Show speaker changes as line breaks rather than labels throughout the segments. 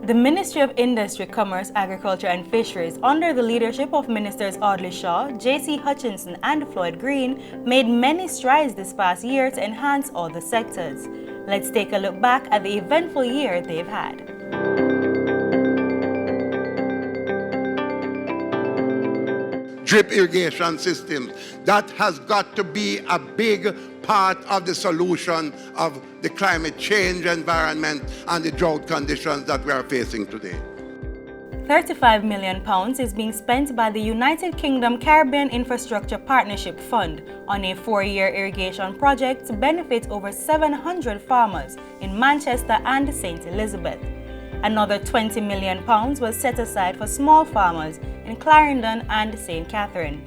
The Ministry of Industry, Commerce, Agriculture and Fisheries, under the leadership of Ministers Audley Shaw, J.C. Hutchinson and Floyd Green, made many strides this past year to enhance all the sectors. Let's take a look back at the eventful year they've had.
Drip irrigation systems, that has got to be a big part of the solution of the climate change environment and the drought conditions that we are facing today.
£35 million is being spent by the United Kingdom Caribbean Infrastructure Partnership Fund on a 4-year irrigation project to benefit over 700 farmers in Manchester and St. Elizabeth. Another £20 million was set aside for small farmers in Clarendon and St. Catherine.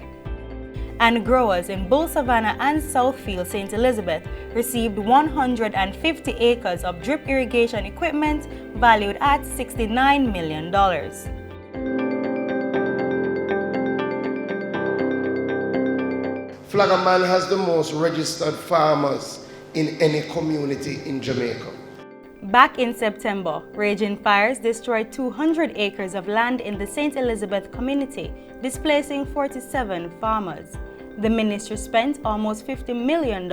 And growers in Bull Savannah and Southfield, St. Elizabeth received 150 acres of drip irrigation equipment valued at $69 million.
Flaggerman has the most registered farmers in any community in Jamaica.
Back in September, raging fires destroyed 200 acres of land in the St. Elizabeth community, displacing 47 farmers. The ministry spent almost $50 million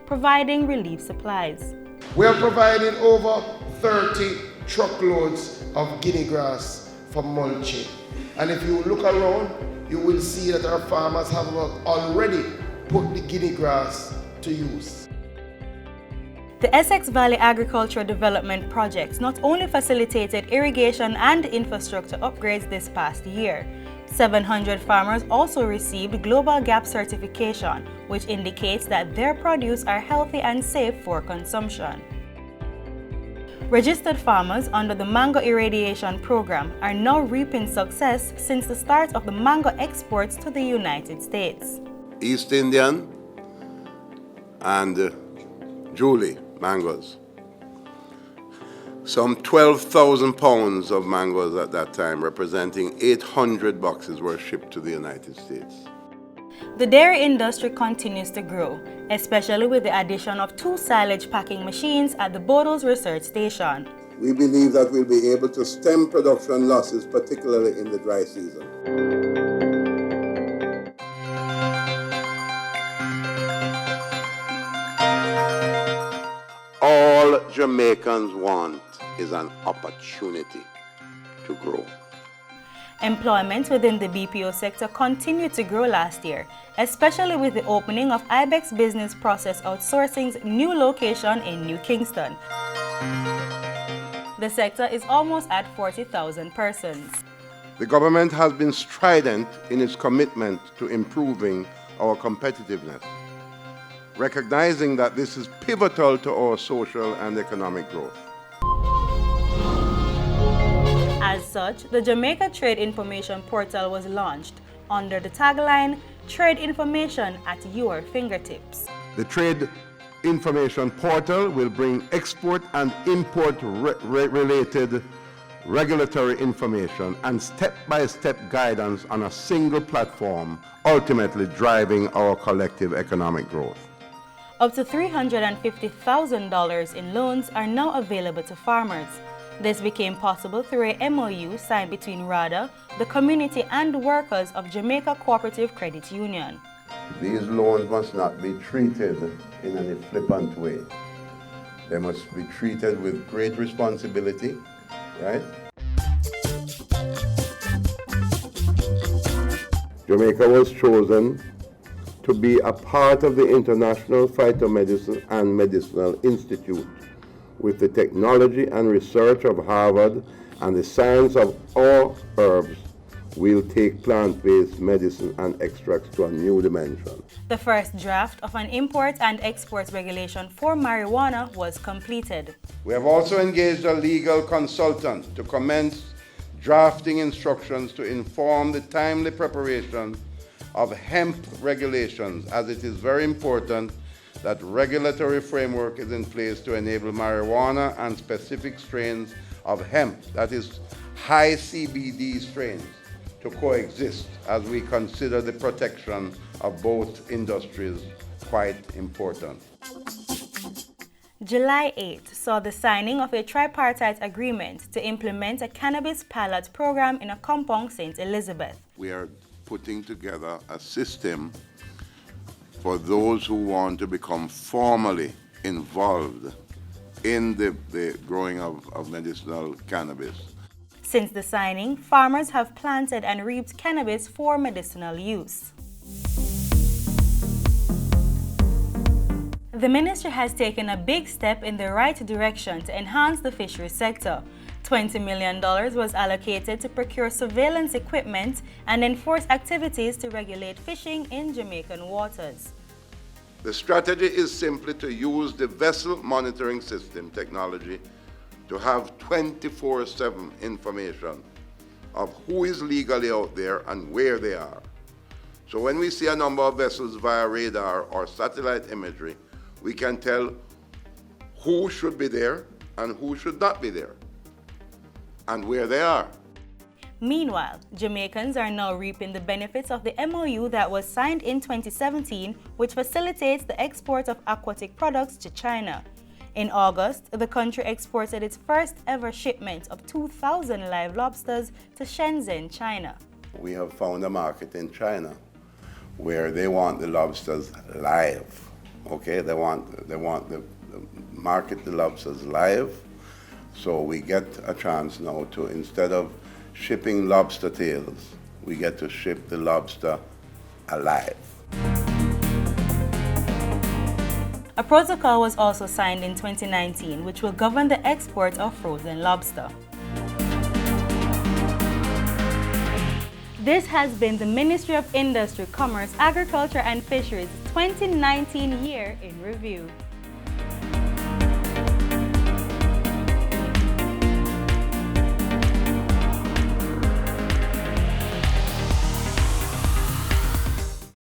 providing relief supplies.
We are providing over 30 truckloads of guinea grass for mulching. And if you look around, you will see that our farmers have already put the guinea grass to use.
The Essex Valley Agricultural Development Project not only facilitated irrigation and infrastructure upgrades this past year. 700 farmers also received Global Gap certification, which indicates that their produce are healthy and safe for consumption. Registered farmers under the Mango Irradiation Program are now reaping success since the start of the mango exports to the United States.
East Indian and Julie mangoes. Some 12,000 pounds of mangoes at that time, representing 800 boxes, were shipped to the United States.
The dairy industry continues to grow, especially with the addition of 2 silage packing machines at the Bottles Research Station.
We believe that we'll be able to stem production losses, particularly in the dry season. All Jamaicans want is an opportunity to grow.
Employment within the BPO sector continued to grow last year, especially with the opening of IBEX Business Process Outsourcing's new location in New Kingston. The sector is almost at 40,000 persons.
The government has been strident in its commitment to improving our competitiveness, recognizing that this is pivotal to our social and economic growth.
As such, the Jamaica Trade Information Portal was launched under the tagline, Trade Information at Your Fingertips.
The Trade Information Portal will bring export and import-related regulatory information and step-by-step guidance on a single platform, ultimately driving our collective economic growth.
Up to $350,000 in loans are now available to farmers. This became possible through a MOU signed between RADA, the community and workers of Jamaica Cooperative Credit Union.
These loans must not be treated in any flippant way. They must be treated with great responsibility, right? Jamaica was chosen to be a part of the International Phytomedicine and Medicinal Institute, with the technology and research of Harvard and the science of all herbs will take plant-based medicine and extracts to a new dimension.
The first draft of an import and export regulation for marijuana was completed.
We have also engaged a legal consultant to commence drafting instructions to inform the timely preparation of hemp regulations, as it is very important that regulatory framework is in place to enable marijuana and specific strains of hemp, that is high CBD strains, to coexist, as we consider the protection of both industries quite important.
July 8 saw the signing of a tripartite agreement to implement a cannabis pilot program in a compound St. Elizabeth.
We are putting together a system for those who want to become formally involved in the growing of medicinal cannabis.
Since the signing, farmers have planted and reaped cannabis for medicinal use. The ministry has taken a big step in the right direction to enhance the fisheries sector. $20 million was allocated to procure surveillance equipment and enforce activities to regulate fishing in Jamaican waters.
The strategy is simply to use the vessel monitoring system technology to have 24/7 information of who is legally out there and where they are. So when we see a number of vessels via radar or satellite imagery, we can tell who should be there and who should not be there, and where they are.
Meanwhile, Jamaicans are now reaping the benefits of the MOU that was signed in 2017, which facilitates the export of aquatic products to China. In August, the country exported its first ever shipment of 2,000 live lobsters to Shenzhen, China.
We have found a market in China where they want the lobsters live. Okay, they want the market the lobsters live. So we get a chance now to, instead of shipping lobster tails, we get to ship the lobster alive.
A protocol was also signed in 2019, which will govern the export of frozen lobster. This has been the Ministry of Industry, Commerce, Agriculture and Fisheries 2019 year in review.